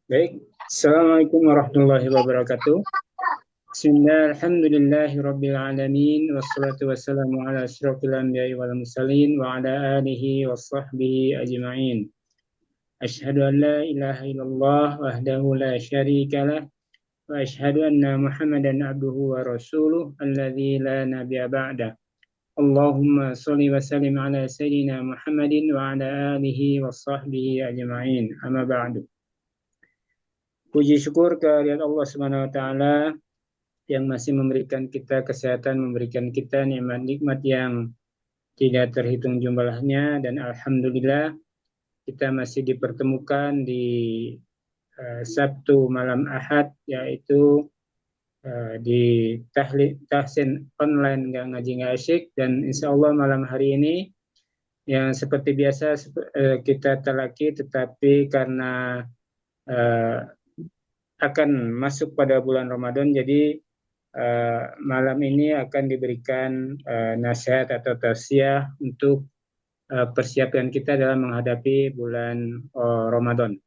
Baik, Assalamualaikum warahmatullahi wabarakatuh. Bismillah, alhamdulillahirabbil alamin, wassalatu wassalamu ala asyrofil anbiya'i wal mursalin wa ala alihi washabbihi ajma'in. Asyhadu an la ilaha illallah wahdahu la syarika lah wa asyhadu anna Muhammadan abduhu wa rasuluh alladzi la nabiyya ba'dah. Allahumma shalli wa sallim ala sayyidina Muhammadin wa ala alihi washabbihi ajma'in. Amma ba'du. Puji syukur kehadirat Allah Subhanahu wa taala yang masih memberikan kita kesehatan, memberikan kita nikmat-nikmat yang tidak terhitung jumlahnya, dan alhamdulillah kita masih dipertemukan di Sabtu malam Ahad, yaitu di tahsin online nggak ngaji nggak asyik. Dan insya Allah malam hari ini yang seperti biasa kita telaki, tetapi karena akan masuk pada bulan Ramadan, jadi malam ini akan diberikan nasihat atau tausiah untuk persiapan kita dalam menghadapi bulan Ramadan.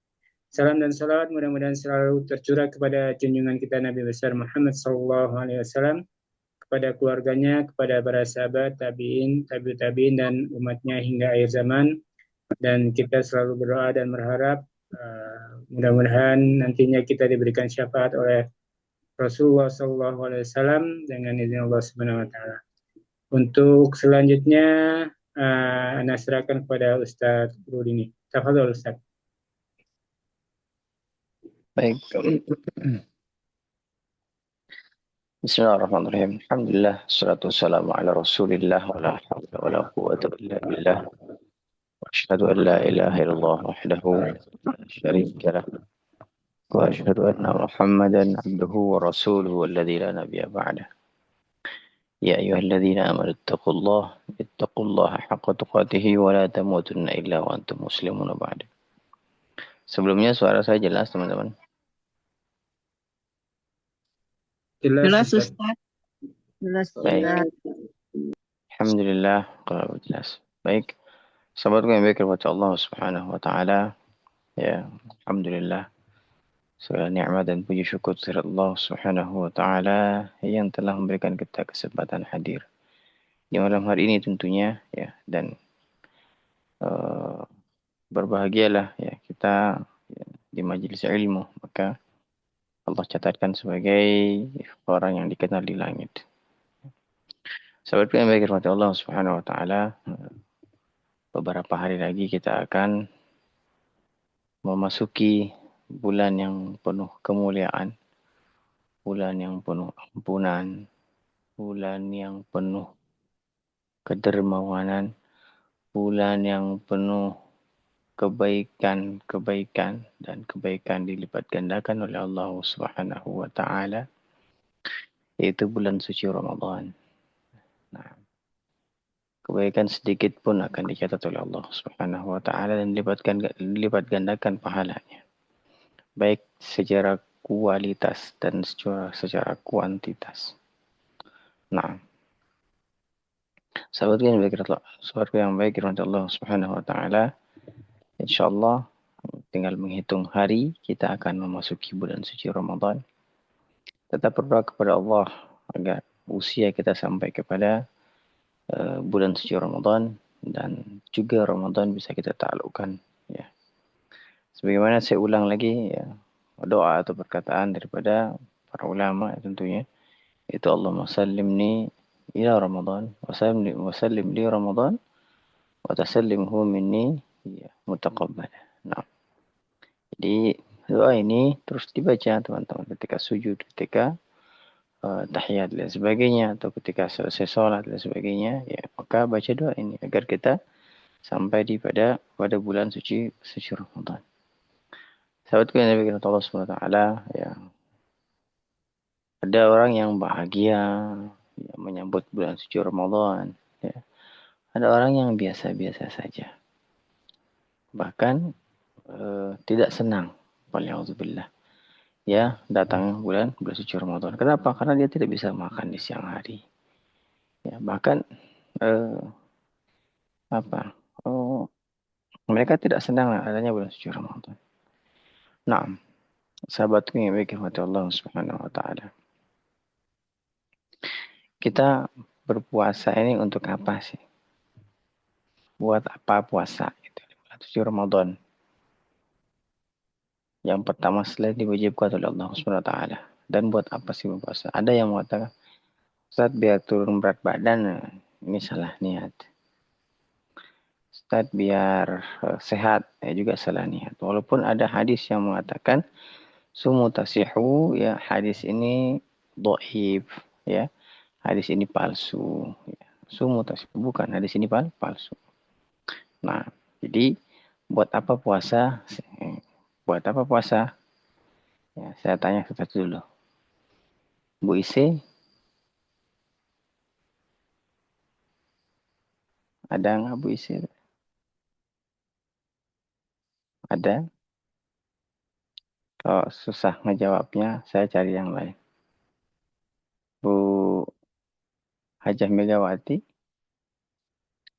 Salam dan salawat mudah-mudahan selalu tercurah kepada junjungan kita Nabi besar Muhammad SAW, kepada keluarganya, kepada para sahabat, tabi'in, tabi'ut tabi'in, dan umatnya hingga akhir zaman. Dan kita selalu berdoa dan berharap mudah-mudahan nantinya kita diberikan syafaat oleh Rasulullah SAW dengan izin Allah Subhanahu Wa Taala. Untuk selanjutnya, Anda serahkan kepada Ustadz Rudini. Tafadhol Ustadz. Baik. Bismillahirrahmanirrahim. Alhamdulillah, salatu wassalamu ala Rasulillah wa la hawla wa la quwwata illa billah. وأشهد أن لا إله إلا الله وحده لا شريك له وأشهد أن محمدا عبده ورسوله الذي لا نبي بعده يا أيها الذين آمنوا اتقوا الله حق تقاته ولا تموتن إلا وأنتم مسلمون بعد. Sebelumnya suara saya jelas teman-teman? Jelas Ustaz. Baik. Alhamdulillah kalau jelas. Baik. Sahabatku yang baik kepada Allah Subhanahu wa taala, ya, alhamdulillah segala nikmat dan puji syukur kepada Allah Subhanahu wa taala yang telah memberikan kita kesempatan hadir di malam hari ini tentunya, ya, dan berbahagialah ya kita ya, di majelis ilmu, maka Allah catatkan sebagai orang yang dikenal di langit. Sahabatku yang baik kepada Allah Subhanahu wa taala, beberapa hari lagi kita akan memasuki bulan yang penuh kemuliaan, bulan yang penuh ampunan, bulan yang penuh kedermawanan, bulan yang penuh kebaikan dan kebaikan dilipat gandakan oleh Allah Subhanahu wa taala, yaitu bulan suci Ramadan. Nah, kebaikan sedikit pun akan dicatat oleh Allah Subhanahu wa taala dan dilipat gandakan pahalanya, baik secara kualitas dan secara kuantitas. Nah, sahabat yang baik kepada Allah Subhanahu wa taala, insyaallah tinggal menghitung hari kita akan memasuki bulan suci Ramadan. Tetap berdoa kepada Allah agar usia kita sampai kepada bulan suci Ramadan, dan juga Ramadan bisa kita taklukkan, ya. Sebagaimana saya ulang lagi, ya, doa atau perkataan daripada para ulama tentunya, itu Allahumma sallimni ila Ramadan wa sallim li Ramadan wa tasallimhu minni ya mutaqabbal. Nah, jadi doa ini terus dibaca teman-teman ketika sujud, ketika tahiyat dan sebagainya, atau ketika selesai sholat dan sebagainya, ya, maka baca doa ini agar kita sampai pada bulan suci Ramadan. Sahabatku yang dirahmati Allah Subhanahu wa taala, ya, ada orang yang bahagia ya, menyambut bulan suci Ramadan, ya. Ada orang yang biasa-biasa saja, bahkan tidak senang, waliyadzubillah, ya, datang bulan suci Ramadan. Kenapa? Karena dia tidak bisa makan di siang hari. Ya, bahkan Mereka tidak senang adanya bulan suci Ramadan. Nah, sahabatku yang baik rahmat Allah Subhanahu wa taala. Kita berpuasa ini untuk apa sih? Buat apa puasa itu di bulan suci Ramadan? Yang pertama selain diwajibkan oleh Allah Subhanahu wa taala. Dan buat apa sih berpuasa? Ada yang mengatakan, "Ustaz biar turun berat badan." Ini salah niat. Ustaz biar sehat, juga salah niat. Walaupun ada hadis yang mengatakan sumu tasihu, ya hadis ini dhaif, ya. Hadis ini palsu, ya. Sumu tasihu bukan, hadis ini palsu. Nah, jadi buat apa puasa? Buat apa puasa? Ya, saya tanya satu dulu. Bu Ise, ada nggak Bu Ise? Ada? Kalau susah ngejawabnya, saya cari yang lain. Bu Hajah Megawati,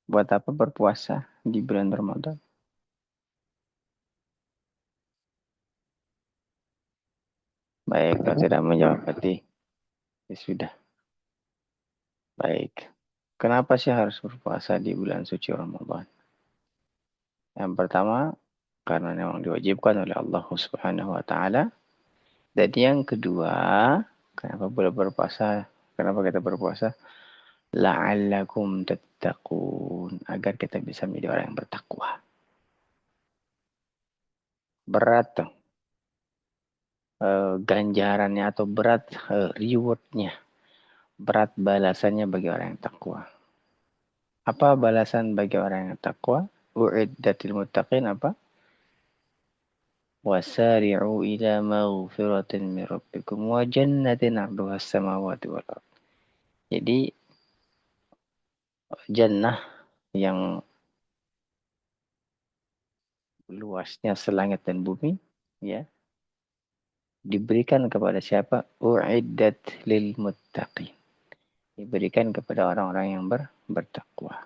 buat apa berpuasa di bulan Ramadan? Baik, kalau tidak menjawab berarti ya sudah. Baik. Kenapa sih harus berpuasa di bulan suci Ramadan? Yang pertama, karena memang diwajibkan oleh Allah Subhanahu wa taala. Dan yang kedua, kenapa boleh berpuasa? Kenapa kita berpuasa? La'allakum tattaqun, agar kita bisa menjadi orang yang bertakwa. Berat tuh, ganjarannya atau berat rewardnya, berat balasannya bagi orang yang takwa. Apa balasan bagi orang yang takwa? U'iddatil muttaqin apa? Wasari'u ila maghfiratin min rabbikum wa jannatin 'arduha as-samawati wal ardh. Jadi jannah yang luasnya selangit dan bumi, ya, diberikan kepada siapa? U'iddat lil muttaqin. Diberikan kepada orang-orang yang bertakwa.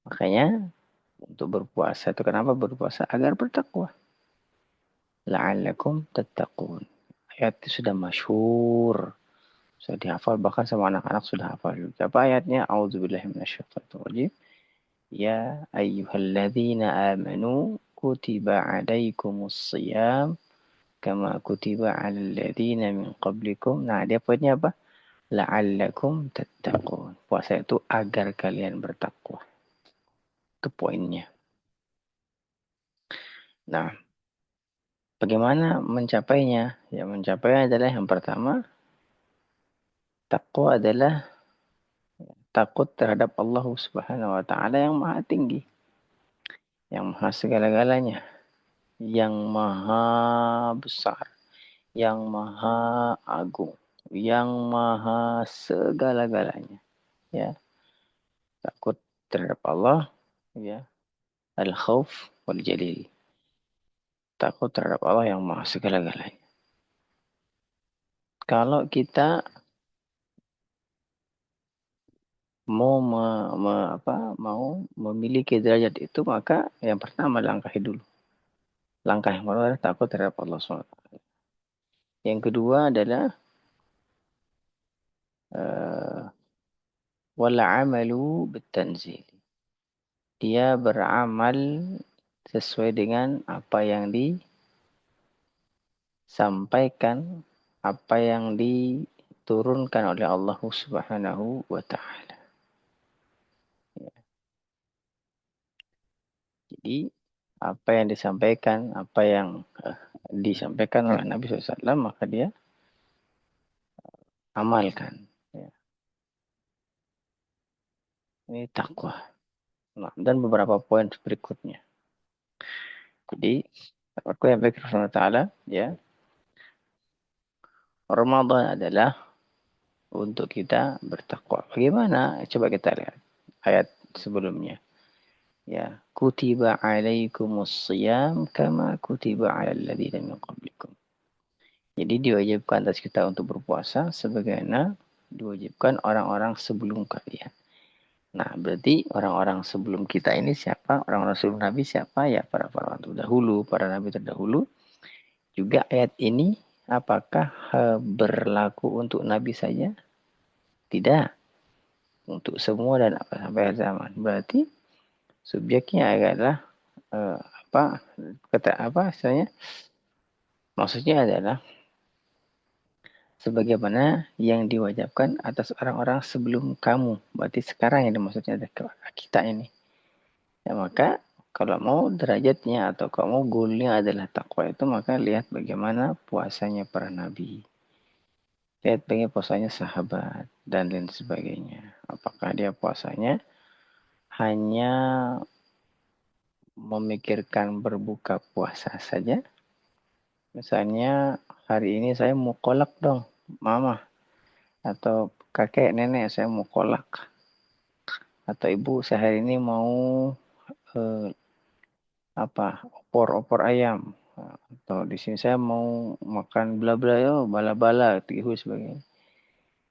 Makanya untuk berpuasa itu kenapa berpuasa? Agar bertakwa. La'allakum tattaqun. Ayat itu sudah masyhur. Sudah dihafal bahkan sama anak-anak sudah hafal juga. Apa ayatnya? A'udzubillahi minasyaitonirrajim. Ya ayyuhalladzina amanu kutiba alaikumus shiyam kama kutiba alal ladzina min qablikum. Nah, dia poinnya apa? La'allakum tattaqun. Puasa itu agar kalian bertakwa. Itu poinnya. Nah, bagaimana mencapainya? Ya, mencapainya adalah yang pertama, takwa adalah takut terhadap Allah Subhanahu wa taala yang maha tinggi, yang maha segala-galanya, yang maha besar, yang maha agung, yang maha segala-galanya, ya. Takut terhadap Allah, ya. Al-khauf wal jalil. Takut terhadap Allah yang maha segala-galanya. Kalau kita mau mau memiliki derajat itu, maka yang pertama langkahi dulu. Langkah yang pertama adalah takut terhadap Allah SWT. Yang kedua adalah wal amalu bitanzil. Dia beramal sesuai dengan apa yang disampaikan, apa yang diturunkan oleh Allah Subhanahu wa taala. Jadi apa yang disampaikan, apa yang disampaikan oleh Nabi SAW, maka dia amalkan. Ya. Ini takwa. Nah, dan beberapa poin berikutnya. Jadi, aku yang baik Taala, ya, Ramadan adalah untuk kita bertakwa. Bagaimana? Coba kita lihat ayat sebelumnya. Ya, kutiba alaikumus shiyam kama kutiba alal ladzina min qablikum. Jadi diwajibkan atas kita untuk berpuasa sebagaimana diwajibkan orang-orang sebelum kalian. Nah, berarti orang-orang sebelum kita ini siapa? Orang-orang sebelum Nabi siapa? Ya para terdahulu, para Nabi terdahulu. Juga ayat ini apakah berlaku untuk Nabi saja? Tidak. Untuk semua dan apa sampai akhir zaman. Berarti subjeknya adalah apa? Kata apa istilahnya? Maksudnya adalah sebagaimana yang diwajibkan atas orang-orang sebelum kamu. Berarti sekarang yang maksudnya ada kita ini. Ya maka kalau mau derajatnya atau kalau mau goalnya adalah takwa itu maka lihat bagaimana puasanya para nabi. Lihat bagaimana puasanya sahabat dan lain sebagainya. Apakah dia puasanya hanya memikirkan berbuka puasa saja? Misalnya hari ini saya mau kolak dong, mama. Atau kakek nenek saya mau kolak. Atau ibu saya hari ini mau eh, opor ayam. Atau di sini saya mau makan bla-bla yo bala-bala tihu sebagainya.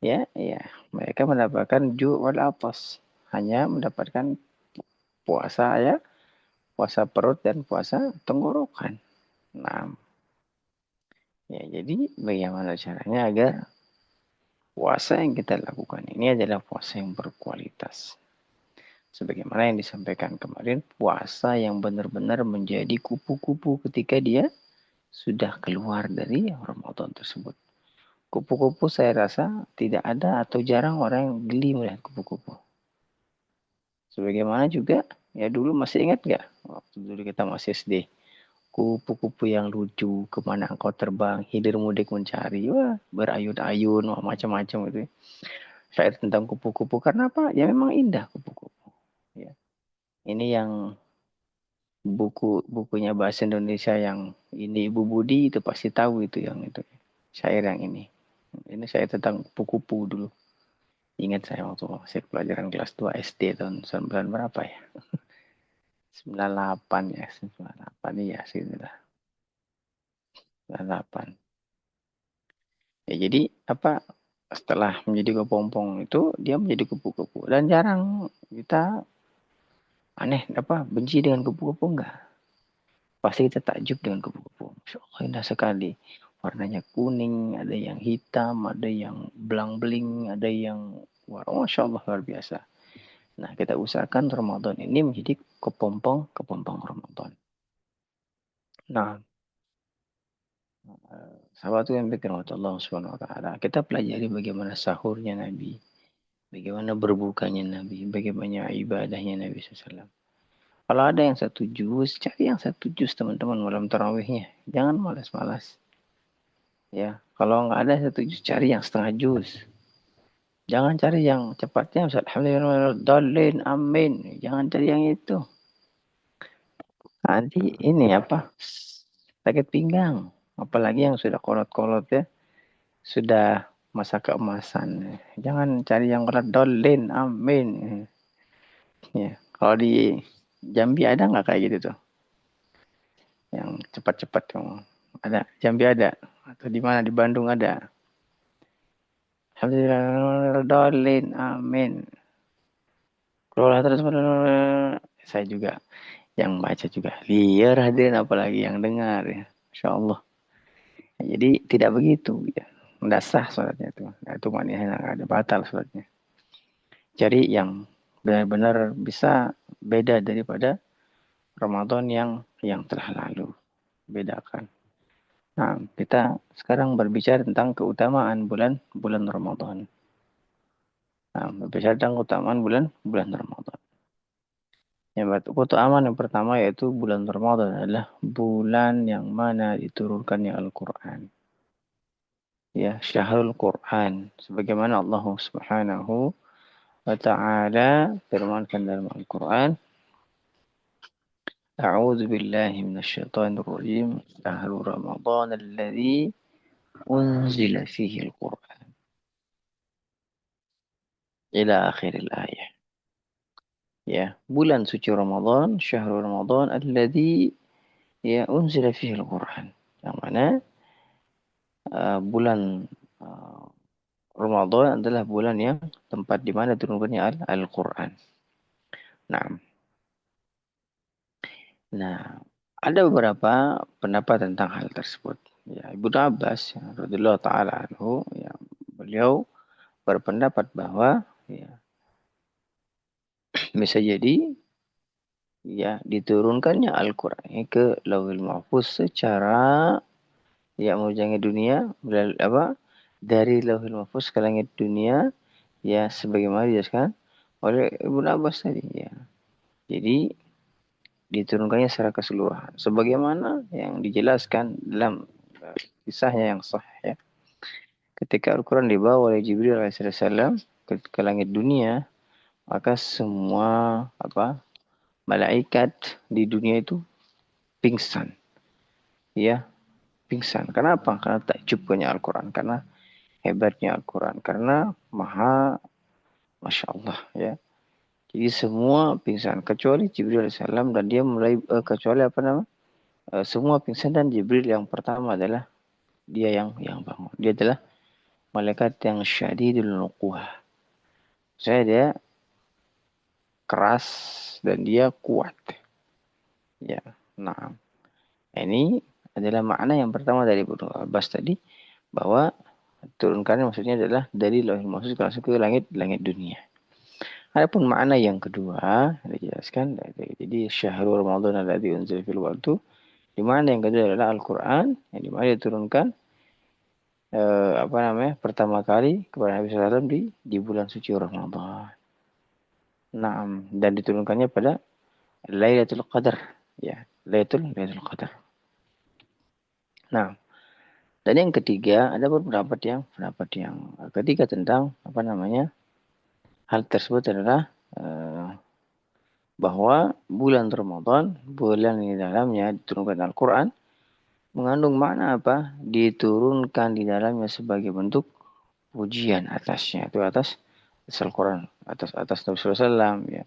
Ya, ya. Mereka mendapatkan wal atas. Hanya mendapatkan puasa ya, puasa perut dan puasa tenggorokan. Nah, ya jadi bagaimana caranya agar puasa yang kita lakukan ini adalah puasa yang berkualitas. Sebagaimana yang disampaikan kemarin, puasa yang benar-benar menjadi kupu-kupu ketika dia sudah keluar dari Ramadan tersebut. Kupu-kupu saya rasa tidak ada atau jarang orang yang geli melihat kupu-kupu. Sebagaimana juga, ya dulu masih ingat nggak? Waktu dulu kita masih SD. Kupu-kupu yang lucu, kemana engkau terbang, hilir mudik mencari, wah berayun-ayun, wah macam-macam gitu. Saya tentang kupu-kupu, karena apa? Ya memang indah kupu-kupu. Ya. Ini yang bukunya bahasa Indonesia yang ini Ibu Budi itu pasti tahu itu yang itu. Syair yang ini. Ini saya tentang kupu-kupu dulu. Ingat saya waktu saya pelajaran kelas 2 SD tahun 9 berapa ya? 98 ya, 98 iya sih itulah. 98. Ya jadi apa setelah menjadi kepompong itu dia menjadi kupu-kupu dan jarang kita aneh apa benci dengan kupu-kupu enggak. Pasti kita takjub dengan kupu-kupu. Masya Allah indah sekali. Warnanya kuning, ada yang hitam, ada yang belang-beling, ada yang Masya Allah luar biasa. Nah, kita usahakan Ramadan ini menjadi kepompong Ramadan. Nah, sahabat yang bikin Allah Subhanahu wa taala. Kita pelajari bagaimana sahurnya Nabi, bagaimana berbukanya Nabi, bagaimana ibadahnya Nabi SAW. Kalau ada yang satu juz, cari yang satu juz teman-teman malam tarawihnya. Jangan malas-malas. Ya, kalau nggak ada satu juz, cari yang setengah juz. Jangan cari yang cepatnya. Alhamdulillah, amin. Jangan cari yang itu. Nanti ini apa? Sakit pinggang. Apalagi yang sudah kolot-kolot ya. Sudah masa keemasan. Jangan cari yang dolin, amin. Ya, kalau di Jambi ada nggak kayak gitu tuh? Yang cepat-cepat tuh. Ada. Jambi ada. Atau di mana? Di Bandung ada. Alhamdulillah, dolin, amin. Kelola terus saya juga yang baca juga liar hadirin apalagi yang dengar ya. Insya Allah. Jadi tidak begitu ya. Tidak sah sholatnya itu. Nah, itu maknanya nggak ada batal sholatnya. Cari yang benar-benar bisa beda daripada Ramadan yang telah lalu. Bedakan. Nah, kita sekarang berbicara tentang keutamaan bulan Ramadan. Nah, berbicara tentang keutamaan bulan Ramadan. Yang keutamaan yang pertama yaitu bulan Ramadan adalah bulan yang mana diturunkannya Al-Quran. Ya, Syahrul Quran. Sebagaimana Allah Subhanahu wa ta'ala firmankan dalam Al-Quran. A'udzu billahi minasyaitonir rajim. Syahrul Ramadan alladzi unzila fihi Al-Quran. Ila akhiril ayah. Ya, bulan suci Ramadan, Syahrul Ramadan alladzi ya unzila fihi Al-Quran. Yang mana bulan Ramadan adalah bulan yang tempat di mana turunkannya Al-Quran. Nah, ada beberapa pendapat tentang hal tersebut. Ya, Ibnu Abbas radhiyallahu taala anhu, ya, beliau berpendapat bahwa ya, bisa jadi ya diturunkannya Al-Qur'an ke Lauhul Mahfuz secara ya mengunjungi dunia melalui apa? Dari Lauhul Mahfuz ke langit dunia ya sebagaimana dijelaskan oleh Ibnu Abbas tadi ya. Jadi diturunkannya secara keseluruhan sebagaimana yang dijelaskan dalam kisahnya yang sahih ya. Ketika Al-Quran dibawa oleh Jibril alaihissalam ke langit dunia, maka semua malaikat di dunia itu pingsan. Ya, pingsan. Kenapa? Karena takjubnya Al-Quran. Karena hebatnya Al-Quran. Karena Masya Allah ya. Jadi semua pingsan. Kecuali Jibril alaihissalam dan dia mulai, kecuali semua pingsan dan Jibril yang pertama adalah dia yang bangun. Dia adalah malaikat yang syadidul nuqwah. Dia keras dan dia kuat. Ya, nah ini adalah makna yang pertama dari Ibnu Abbas tadi bahwa turunkannya maksudnya adalah dari Lauhul Mahfuz langsung ke langit dunia. Adapun makna yang kedua dijelaskan jadi syahrul Ramadan alladzi unzila fil waqtu. Di mana yang kedua adalah Al-Qur'an yang dimana diturunkan pertama kali kepada Nabi SAW di bulan suci Ramadan. Nah, dan diturunkannya pada Lailatul Qadar, ya, Lailatul Qadar. Nah, dan yang ketiga ada pendapat yang ketiga tentang hal tersebut adalah bahwa bulan Ramadan, bulan di dalamnya diturunkan Al-Quran, mengandung makna apa? Diturunkan di dalamnya sebagai bentuk pujian atasnya, itu atas Al-Quran, atas Nabi SAW, ya.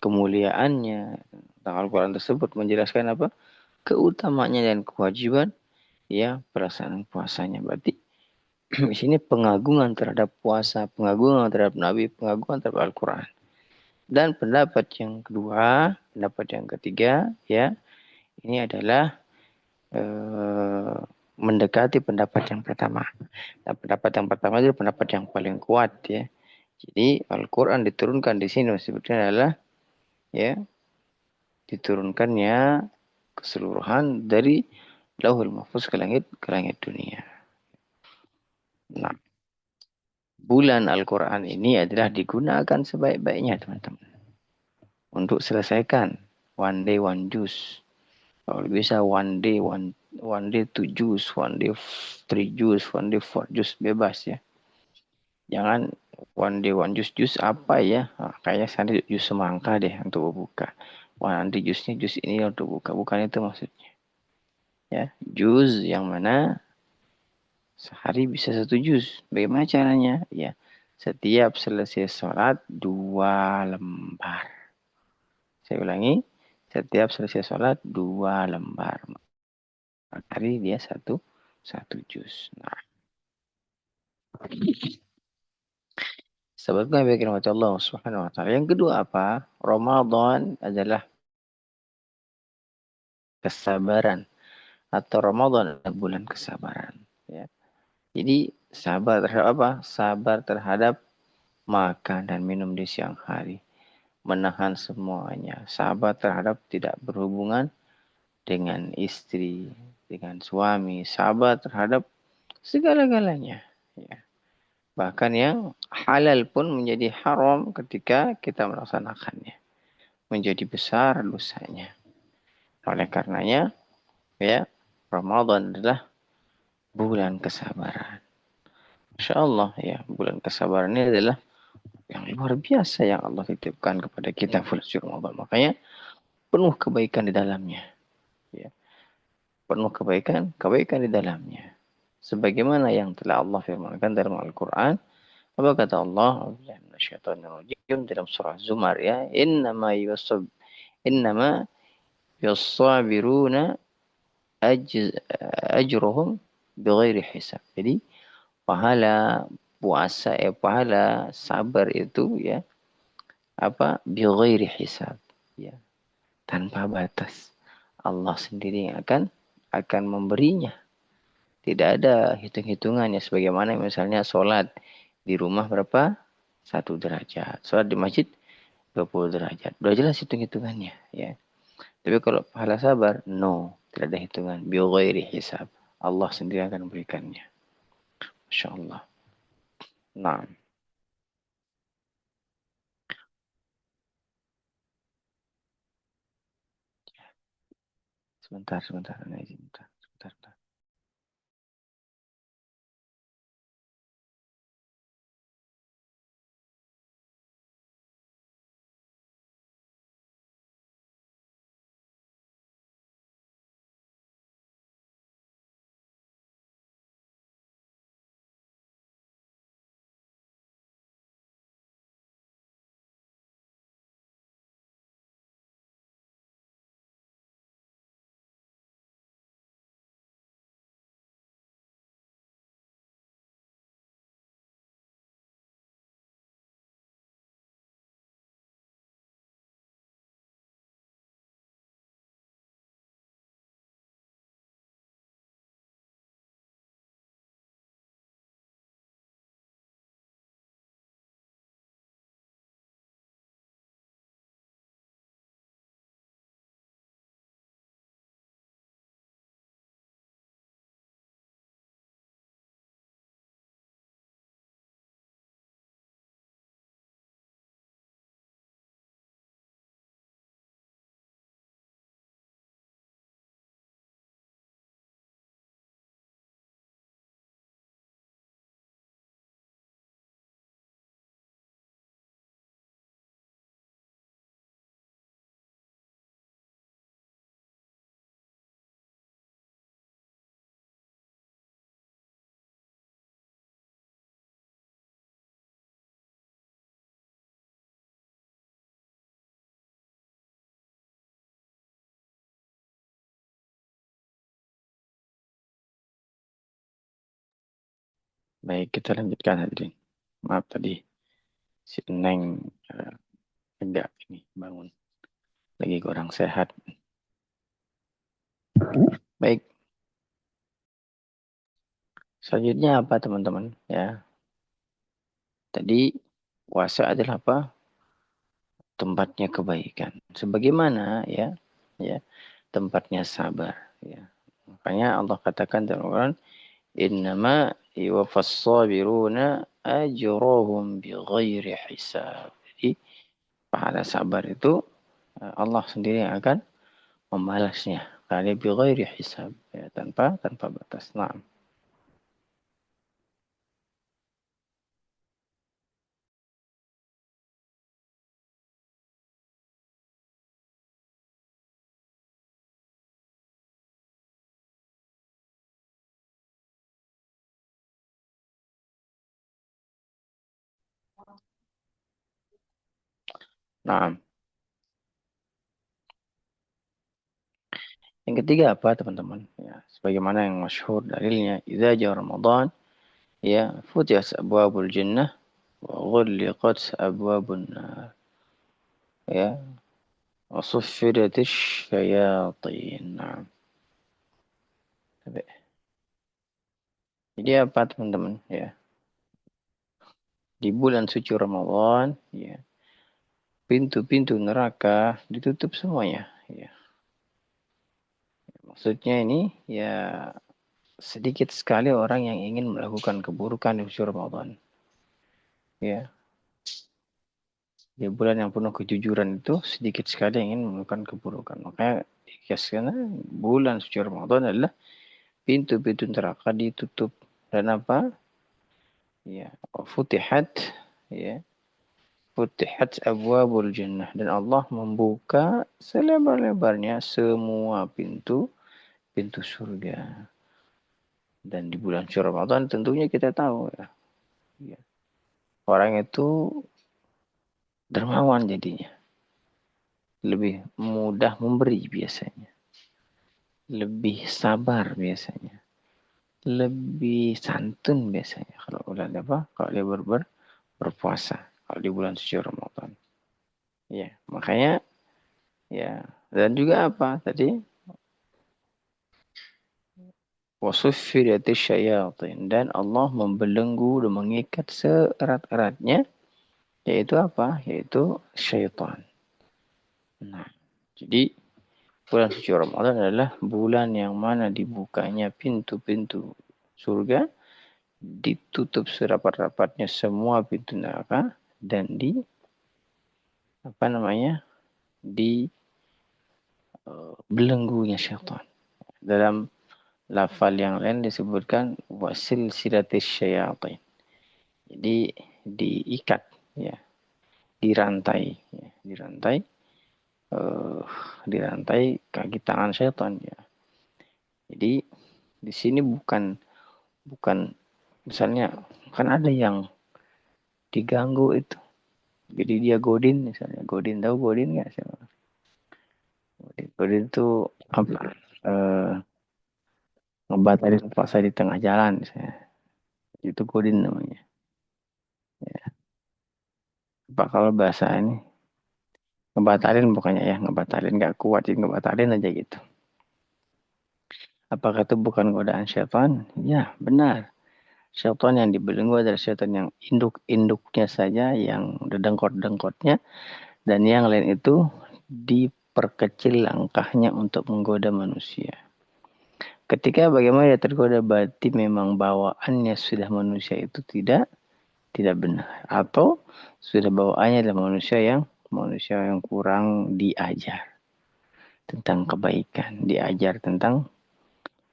Kemuliaannya tentang Al-Quran tersebut menjelaskan apa? Keutamaannya dan kewajiban ya pelaksanaan puasanya. Berarti di sini pengagungan terhadap puasa, pengagungan terhadap Nabi, pengagungan terhadap Al-Quran. Dan pendapat yang kedua, pendapat yang ketiga, ya, ini adalah mendekati pendapat yang pertama. Nah, pendapat yang pertama itu pendapat yang paling kuat, ya. Jadi Al-Quran diturunkan di sini sebetulnya adalah, ya, diturunkannya keseluruhan dari Lauhul Mahfuz ke langit dunia. Nah, bulan Al-Quran ini adalah digunakan sebaik-baiknya, teman-teman. Untuk selesaikan one day one juice. Kalau bisa one day two juice, one day three juice, one day four juice, bebas ya. Jangan one day one juice apa ya? Kayaknya saya jus semangka deh untuk buka. Nanti jusnya jus ini untuk buka, bukan itu maksudnya. Ya, jus yang mana sehari bisa satu jus. Bagaimana caranya? Ya, setiap selesai sholat 2 lembar. Saya ulangi, setiap selesai sholat 2 lembar. Hari dia satu juz. Nah, sebabnya bagi Allah Subhanahu wa taala. Yang kedua apa? Ramadan adalah kesabaran atau Ramadan adalah bulan kesabaran, ya. Jadi sabar terhadap apa? Sabar terhadap makan dan minum di siang hari. Menahan semuanya. Sabar terhadap tidak berhubungan dengan istri, dengan suami. Sabar terhadap segala-galanya. Ya. Bahkan yang halal pun menjadi haram ketika kita melaksanakannya. Menjadi besar dosanya. Oleh karenanya, ya, Ramadan adalah bulan kesabaran. Masya Allah, ya, bulan kesabaran ini adalah yang luar biasa yang Allah titipkan kepada kita bulan suci Ramadan. Makanya penuh kebaikan di dalamnya. Ya. Penuh kebaikan di dalamnya. Sebagaimana yang telah Allah firmankan dalam Al-Quran. Apa kata Allah? Dalam surah Zumar, ya. Innama yassabiruna ajruhum bighairi hisab. Jadi pahala puasa, pahala sabar itu, ya, bighairi hisab. ya, tanpa batas. Allah sendiri yang akan memberinya. Tidak ada hitung-hitungannya sebagaimana misalnya sholat di rumah berapa? 1 derajat. Sholat di masjid 20 derajat. Udah jelas hitung-hitungannya, ya. Tapi kalau pahala sabar, no, tidak ada hitungan. Bi ghairi hisab. Allah sendiri akan memberikannya. Masya Allah. Nah, sebentar. Nah, sebentar. Baik, kita lanjutkan hadirin. Maaf tadi si Neng agak ini bangun. Lagi kurang sehat. Baik. Selanjutnya apa teman-teman? Ya, tadi puasa adalah apa? Tempatnya kebaikan. Sebagaimana ya tempatnya sabar. Ya. Makanya Allah katakan dalam Al-Quran, Innama yuwaffas sabiruna ajrohum bighairi hisab. Jadi pahala sabar itu Allah sendiri yang akan membalasnya. Karena bighairi hisab. Ya, tanpa batas. Nah. Nah. Yang ketiga apa teman-teman? Ya, sebagaimana yang masyhur dalilnya, idza jaa Ramadan ya futihat abwabul jannah wa ghulliqat abwabun nar. Ya, wa suffidatish syayatin. Nah. Jadi apa teman-teman? Ya, di bulan suci Ramadan, ya, pintu-pintu neraka ditutup semuanya. Ya. Maksudnya ini ya sedikit sekali orang yang ingin melakukan keburukan di bulan Ramadan. Ya, di bulan yang penuh kejujuran itu sedikit sekali yang ingin melakukan keburukan. Makanya dikasihkan bulan suci Ramadan adalah pintu-pintu neraka ditutup. Dan apa? Ya, futihat ya. Futihat abwabul jannah dan Allah membuka selebar-lebarnya semua pintu surga. Dan di bulan suci Ramadan tentunya kita tahu ya. Ya. Orang itu dermawan jadinya. Lebih mudah memberi biasanya. Lebih sabar biasanya. Lebih santun biasanya kalau bulan apa? Kalau dia berpuasa kalau di bulan suci Ramadan. Ya, makanya Ya. Dan juga apa tadi? Wasuffiratis syayatin. Dan Allah membelenggu dan mengikat seerat-eratnya. Yaitu apa? Yaitu syaitan. Nah, jadi bulan suci Ramadan adalah bulan yang mana dibukanya pintu-pintu surga, ditutup serapat-rapatnya semua pintu neraka, dan di apa namanya? Di belenggunya syaitan. Dalam lafal yang lain disebutkan wasil silatis syayatin. Jadi diikat, ya, dirantai, ya, dirantai kaki tangan syaitan, ya. Jadi di sini bukan misalnya kan ada yang diganggu itu. Jadi dia godin misalnya. Godin, tahu godin nggak sih? Godin itu apa? Ngebatalin puasa di tengah jalan misalnya. Itu godin namanya. Ya. Apa kalau bahasa ini ngebatalin bukannya ya, ngebatalin nggak kuat jadi ngebatalin aja gitu. Apakah itu bukan godaan syaitan? Ya, benar. Syaitan yang dibelenggu adalah syaitan yang induk-induknya saja, yang dedengkot-dengkotnya, dan yang lain itu diperkecil langkahnya untuk menggoda manusia. Ketika bagaimana dia tergoda, berarti memang bawaannya sudah manusia itu tidak benar, atau sudah bawaannya adalah manusia yang kurang diajar tentang kebaikan, diajar tentang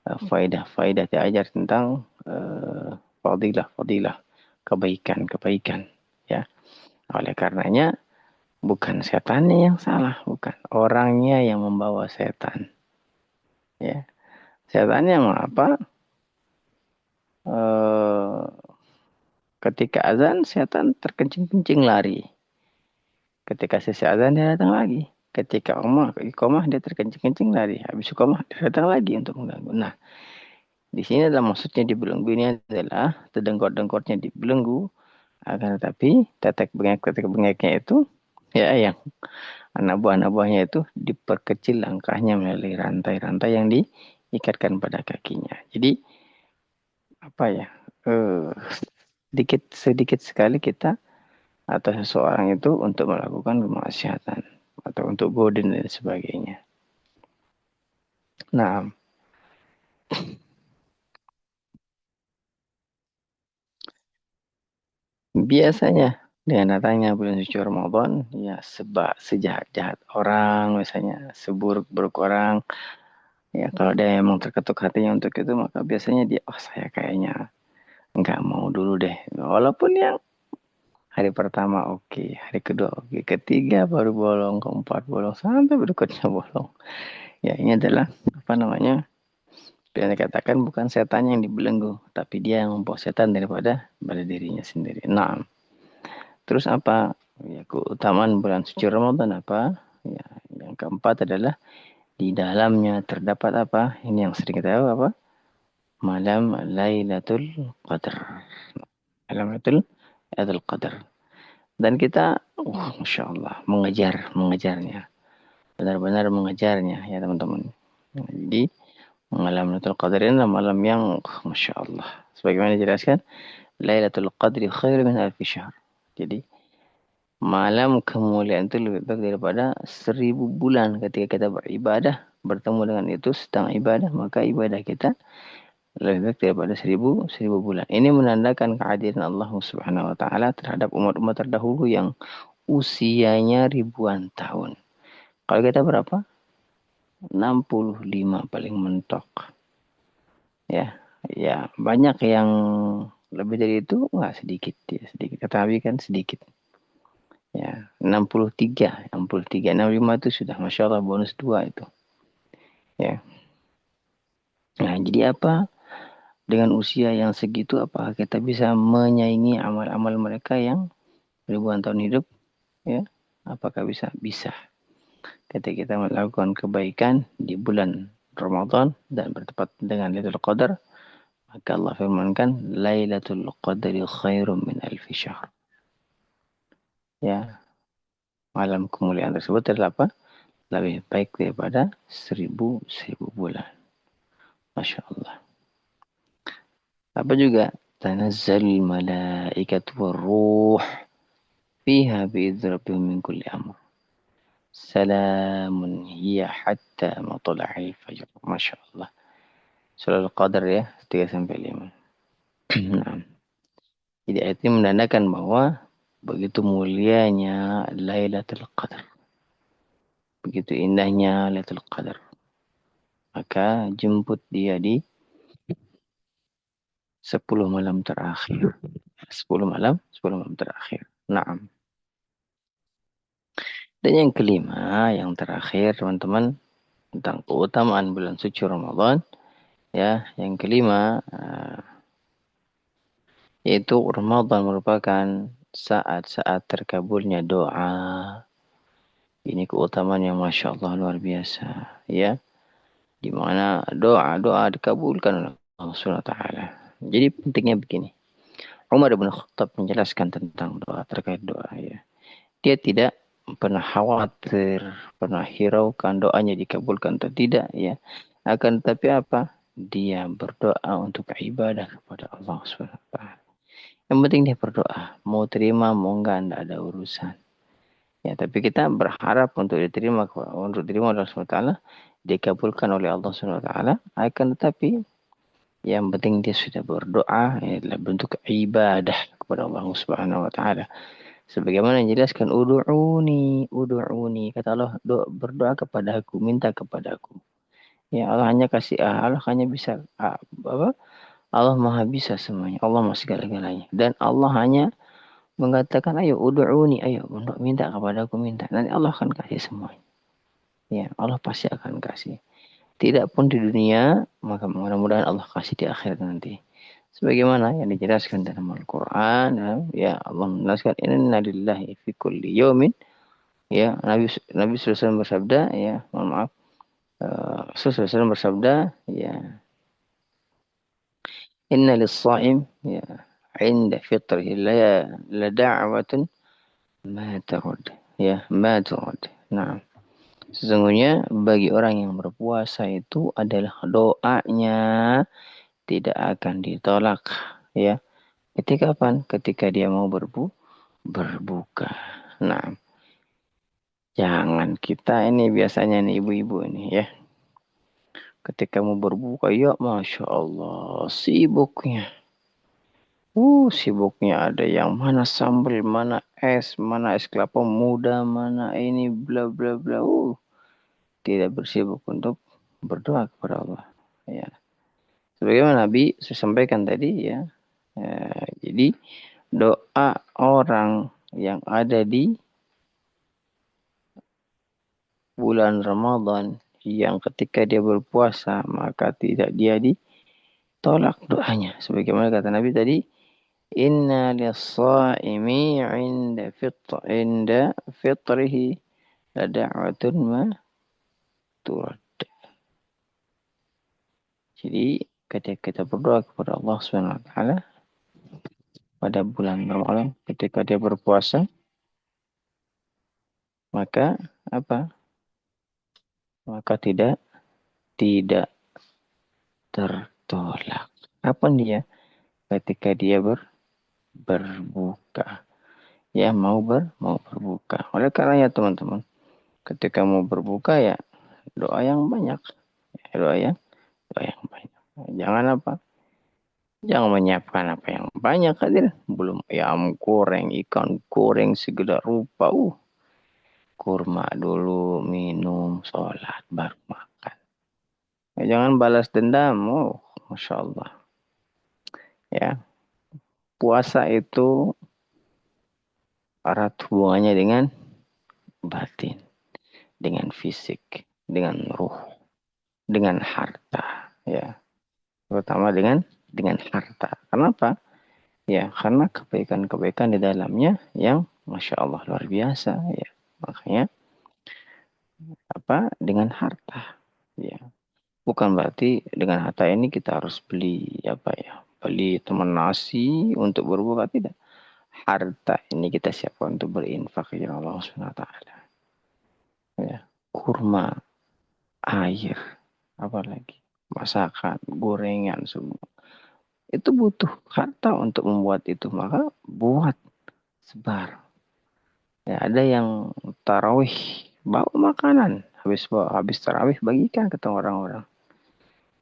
faidah-faidah, diajar tentang fadilah-fadilah, kebaikan-kebaikan, ya. Oleh karenanya bukan setannya yang salah, bukan orangnya yang membawa setan, ya. Setannya mau apa? Ketika azan, setan terkencing-kencing lari. Ketika selesai azan, dia datang lagi. Ketika iqamah dia terkencing-kencing lari. Habis iqamah, dia datang lagi untuk mengganggu. Nah, di sini adalah maksudnya dibelenggu ini adalah terdengkot-dengkotnya dibelenggu. Akan tetapi, tetek bengeknya itu, ya yang anak buahnya itu diperkecil langkahnya melalui rantai-rantai yang diikatkan pada kakinya. Jadi, apa ya, sedikit sekali kita atau seseorang itu untuk melakukan kemaksiatan atau untuk godin dan sebagainya. Nah, biasanya dengan datangnya bulan suci Ramadan, ya sejahat-jahat orang, misalnya seburuk-buruk orang, ya kalau dia memang terketuk hatinya untuk itu, maka biasanya dia, oh saya kayaknya nggak mau dulu deh. Walaupun yang hari pertama oke, hari kedua oke, ketiga baru bolong, keempat bolong, sampai berikutnya bolong. Ya ini adalah apa namanya? Yang dikatakan bukan setan yang dibelenggu, tapi dia yang membawa setan pada dirinya sendiri. Nah, terus apa? Ya, keutamaan bulan suci Ramadan apa? Ya, yang keempat adalah di dalamnya terdapat apa? Ini yang sering kita tahu apa? Malam Lailatul Qadar. Malam Lailatul Qadar. Dan kita, Masya Allah, mengejarnya. Benar-benar mengejarnya, ya teman-teman. Jadi, malam Lailatul Qadar ini adalah malam yang, Masya Allah. Sebagaimana dijelaskan, Lailatul Qadri khairu min alfi syahr. Jadi, malam kemuliaan itu lebih baik daripada 1000 bulan. Ketika kita beribadah, bertemu dengan itu sedang ibadah, maka ibadah kita lebih baik daripada 1000 bulan. Ini menandakan keadilan Allah Subhanahu wa taala terhadap umat-umat terdahulu yang usianya ribuan tahun. Kalau kita berapa? 65 paling mentok. Ya, ya banyak yang lebih dari itu nggak sedikit ya, sedikit. Tetapi kan sedikit. Ya, 63, 65 itu sudah Masya Allah bonus 2 itu. Ya. Nah, jadi apa? Dengan usia yang segitu, apakah kita bisa menyaingi amal-amal mereka yang ribuan tahun hidup? Ya, apakah bisa? Bisa. Ketika kita melakukan kebaikan di bulan Ramadan dan bertepat dengan Lailatul Qadar, maka Allah firmankan, Lailatul Qadri khairum min alfi syahr. Ya, malam kemuliaan tersebut adalah apa? lebih baik daripada 1000 bulan. Masya Allah. Apa juga? Tanazzalul malaikatu warruh fiha bi'idzni rabbihim min kulli amr. Salamun hiya hatta matla'il fajr. Masya Allah. Surah Al-Qadar ya, 3-5. Nah, jadi ayat ini menandakan bahwa begitu mulianya Lailatul Qadar. Begitu indahnya Lailatul Qadar. Maka jemput dia di 10 malam terakhir. 10 malam terakhir. Naam. Dan yang kelima, yang terakhir teman-teman, tentang keutamaan bulan suci Ramadan. Ya, yang kelima, yaitu Ramadan merupakan saat-saat terkabulnya doa. Ini keutamaan yang Masya Allah luar biasa. Ya, di mana doa-doa dikabulkan oleh Allah SWT. Jadi pentingnya begini. Umar bin Khattab menjelaskan tentang doa, terkait doa. Ya. Dia tidak pernah khawatir, pernah hiraukan doanya dikabulkan atau tidak. Ya. Akan tetapi apa? Dia berdoa untuk ibadah kepada Allah SWT. Yang penting dia berdoa. Mau terima, mau enggak, enggak ada urusan. Ya, tapi kita berharap untuk diterima oleh Allah SWT, dikabulkan oleh Allah SWT. Akan tetapi yang penting dia sudah berdoa, adalah bentuk ibadah kepada Allah Subhanahu Wa Taala. Sebagaimana dijelaskan, udu'uni, kata Allah, berdoa kepada aku, minta kepada aku. Ya, Allah hanya kasih, Allah hanya bisa, apa? Allah maha bisa semuanya, Allah maha segala-galanya. Dan Allah hanya mengatakan, ayo udu'uni, ayo untuk minta kepada aku, minta. Nanti Allah akan kasih semuanya. Ya, Allah pasti akan kasih. Tidak pun di dunia, maka mudah-mudahan Allah kasih di akhirat nanti. Sebagaimana yang dijelaskan dalam Al-Quran, ya Allah menjelaskan, inna lillahi fi kulli yawmin. Ya, Nabi SAW bersabda, ya, mohon maaf, Rasulullah SAW bersabda, ya, inna lis-sha'im, ya, inda fitrihi la da'watun ma turad, ya, ma turad. Nah, sesungguhnya bagi orang yang berpuasa itu adalah doanya tidak akan ditolak, ya. Ketika kapan? Ketika dia mau berbuka. Nah, jangan kita ini biasanya nih ibu-ibu ini ya. Ketika mau berbuka, ya Masya Allah, sibuknya. Sibuknya ada yang mana sambal, mana es kelapa muda, mana ini bla bla bla. Tidak bersibuk untuk berdoa kepada Allah. Ya. Sebagaimana Nabi saya sampaikan tadi ya. Jadi doa orang yang ada di bulan Ramadan yang ketika dia berpuasa maka tidak dia ditolak doanya. Sebagaimana kata Nabi tadi, inna lis-sha'imi 'inda fitrihi la da'watun ma turad. Jadi ketika kita berdoa kepada Allah Subhanahu wa taala pada bulan Ramadan ketika dia berpuasa, maka apa? Maka tidak tertolak. Apa dia? Ketika dia berbuka. Ya, mau berbuka. Oleh karena ya teman-teman, ketika mau berbuka ya doa yang banyak. Doa yang banyak. Jangan apa? Jangan menyiapkan apa yang banyak hadir. Belum ayam goreng, ikan goreng segala rupa. Kurma dulu, minum, sholat, baru makan. Ya, jangan balas dendam. Masya Allah. Ya, puasa itu erat hubungannya dengan batin, dengan fisik, dengan ruh, dengan harta. Ya, terutama dengan harta. Kenapa? Ya, karena kebaikan-kebaikan di dalamnya yang Masya Allah luar biasa. Ya, makanya apa? Dengan harta. Ya, bukan berarti dengan harta ini kita harus beli apa ya? Beli teman nasi untuk berbuka, tidak. Harta ini kita siapkan untuk berinfak ya Allah Subhanahu wa taala. Ya. kurma, air, apalagi masakan, gorengan semua. Itu butuh harta untuk membuat itu, maka buat, sebar. Ya, ada yang tarawih bawa makanan, habis tarawih bagikan ke orang-orang.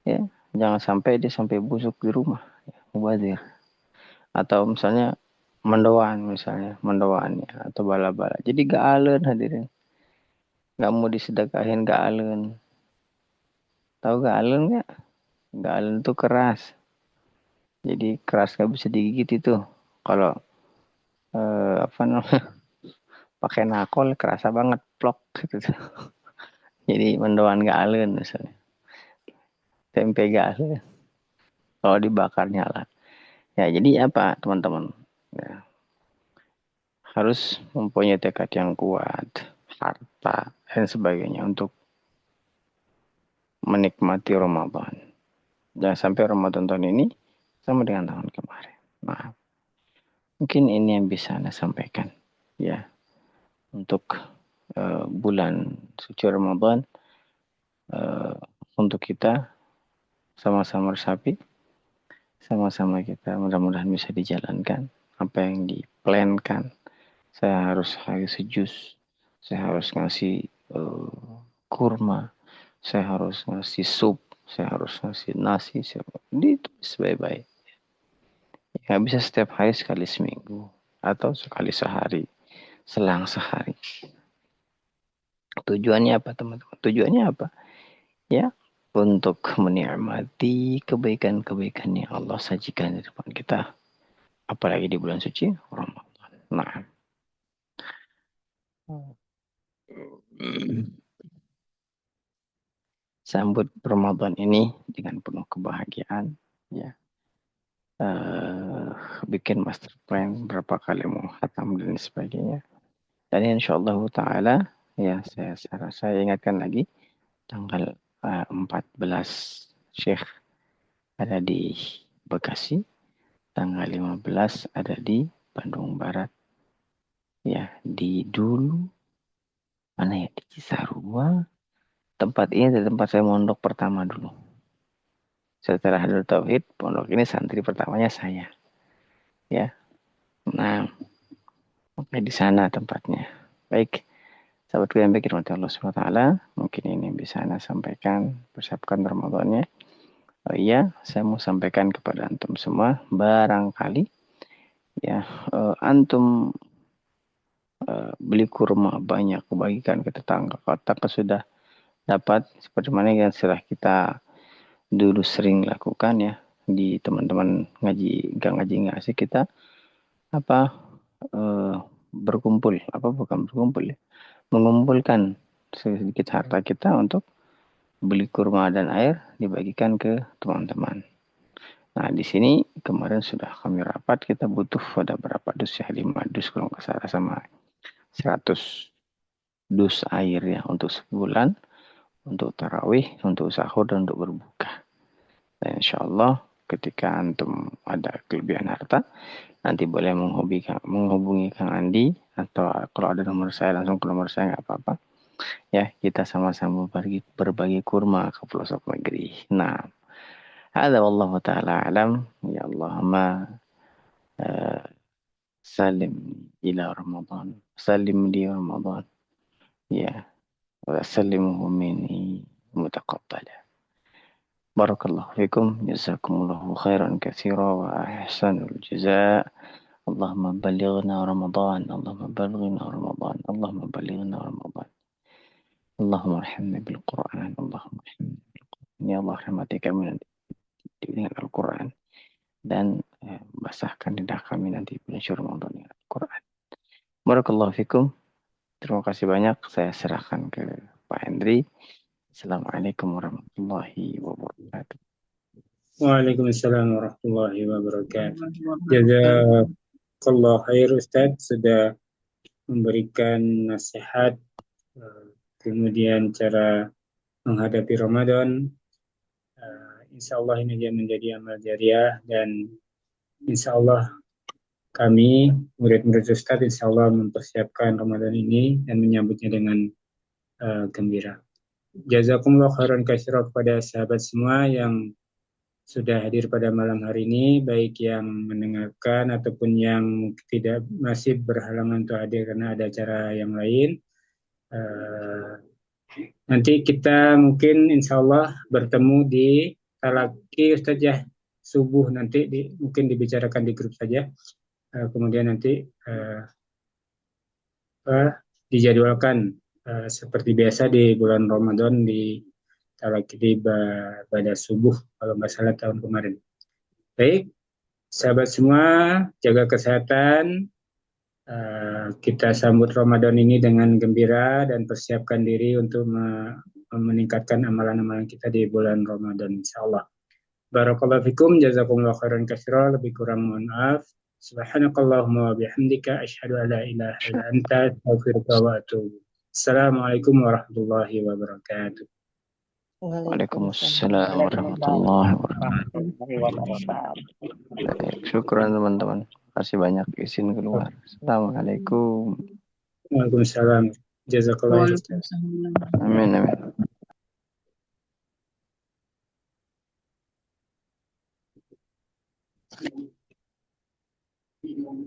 Ya, jangan sampai dia sampai busuk di rumah, ya, mubazir. Atau misalnya mendoan ya, atau bala-bala. Jadi gak alen hadirin. Gak mau disedekahin gak alen. Tahu gak alen gak? Gak alen itu keras. Jadi keras gak bisa digigit itu. Kalau apa namanya pakai nakol kerasa banget plok gitu. Jadi mendoan gak alen misalnya. Tempe gak alen. Kalau dibakar nyala. Ya jadi apa teman-teman? Ya, harus mempunyai tekad yang kuat, harta dan sebagainya untuk menikmati Ramadan. Jangan sampai Ramadan tahun ini sama dengan tahun kemarin. Nah, mungkin ini yang bisa Anda sampaikan. Ya, untuk bulan suci Ramadan, untuk kita sama-sama resapi, sama-sama kita mudah-mudahan bisa dijalankan apa yang diplankan. Saya harus jus, saya harus ngasih kurma, saya harus ngasih sup, saya harus ngasih nasi, ditulis baik-baik. Nggak bisa setiap hari, sekali seminggu atau sekali sehari, selang sehari. Tujuannya apa teman-teman? Tujuannya apa? Ya, untuk menikmati kebaikan-kebaikan yang Allah sajikan di depan kita. Apalagi di bulan suci Ramadan. Nah, sambut Ramadan ini dengan penuh kebahagiaan. Ya, bikin master plan berapa kali mau khatam dan sebagainya. Dan insyaallah ta'ala, ya saya ingatkan lagi, tanggal 14 Syekh ada di Bekasi, tanggal 15 ada di Bandung Barat, ya di dulu mana ya, di Cisarua. Tempat ini adalah tempat saya mondok pertama dulu. Setelah Hadul Tauhid, pondok ini santri pertamanya saya. Ya, nah, oke, di sana tempatnya. Baik, sahabatku yang baik, dirahmati Allah SWT, mungkin ini bisa Anda sampaikan, persiapkan Ramadannya. Oh iya, saya mau sampaikan kepada antum semua, barangkali ya antum beli kurma banyak, bagikan ke tetangga. Kalau sudah dapat, seperti mana yang setelah kita dulu sering lakukan ya, di teman-teman ngaji nggak asik, kita apa berkumpul, bukan berkumpul ya, mengumpulkan sedikit harta kita untuk beli kurma dan air, dibagikan ke teman-teman. Nah, di sini kemarin sudah kami rapat, kita butuh ada berapa dus ya, 5 dus kalau nggak salah, sama 100 dus air ya, untuk sebulan, untuk tarawih, untuk sahur, dan untuk berbuka. Dan insya Allah ketika antum ada kelebihan harta, nanti boleh menghubungi Kang Andi, atau kalau ada nomor saya langsung ke nomor saya, nggak apa-apa. Ya, kita sama-sama berbagi kurma ke pelosok negeri. Nah, هذا والله تعالى أعلم. يا اللهم سلم إلى رمضان، سلم لي رمضان، يا وسلمه مني متقبلا. بارك الله فيكم، جزاكم الله خيرا كثيرا وأحسن الجزاء. اللهم بلغنا رمضان، اللهم بلغنا رمضان، اللهم بلغنا رمضان. اللهم ارحمنا بالقرآن، اللهم ارحمنا بالقرآن. يا الله rahmati kami dengan Al-Quran, dan basahkan lidah kami nanti bulan Ramadan dengan Al-Quran. Barakallahu fikum. Terima kasih banyak. Saya serahkan ke Pak Hendri. Assalamualaikum warahmatullahi wabarakatuh. Waalaikumsalam warahmatullahi wabarakatuh. Jazakallah khair Ustaz, sudah memberikan nasihat, kemudian cara menghadapi Ramadan. Insya Allah ini dia menjadi amal jariah, dan insya Allah kami murid-murid Ustaz insya Allah mempersiapkan Ramadan ini dan menyambutnya dengan gembira. Jazakumullah khairan katsiran kepada sahabat semua yang sudah hadir pada malam hari ini, baik yang mendengarkan ataupun yang tidak masih berhalangan untuk hadir karena ada acara yang lain. Nanti kita mungkin insya Allah bertemu di talaki Ustaz ya, subuh nanti mungkin dibicarakan di grup saja. Kemudian nanti dijadwalkan seperti biasa di bulan Ramadan di talaki pada subuh kalau nggak salah tahun kemarin. Baik, sahabat semua, jaga kesehatan. Kita sambut Ramadan ini dengan gembira dan persiapkan diri untuk meningkatkan amalan-amalan kita di bulan Ramadan, insya Allah. Barakallahu fikum, jazakumullah khairan katsiran, lebih kurang mohon maaf. Subhanakallahumma wa bihamdika asyhadu an la ilaha illa anta astaghfiruka wa atubu. Assalamualaikum warahmatullahi wabarakatuh. Waalaikumsalam warahmatullahi wabarakatuh. Syukran teman-teman. Terima kasih banyak, izin keluar. Assalamualaikum. Waalaikumsalam. Jazakallah. Amin, amin.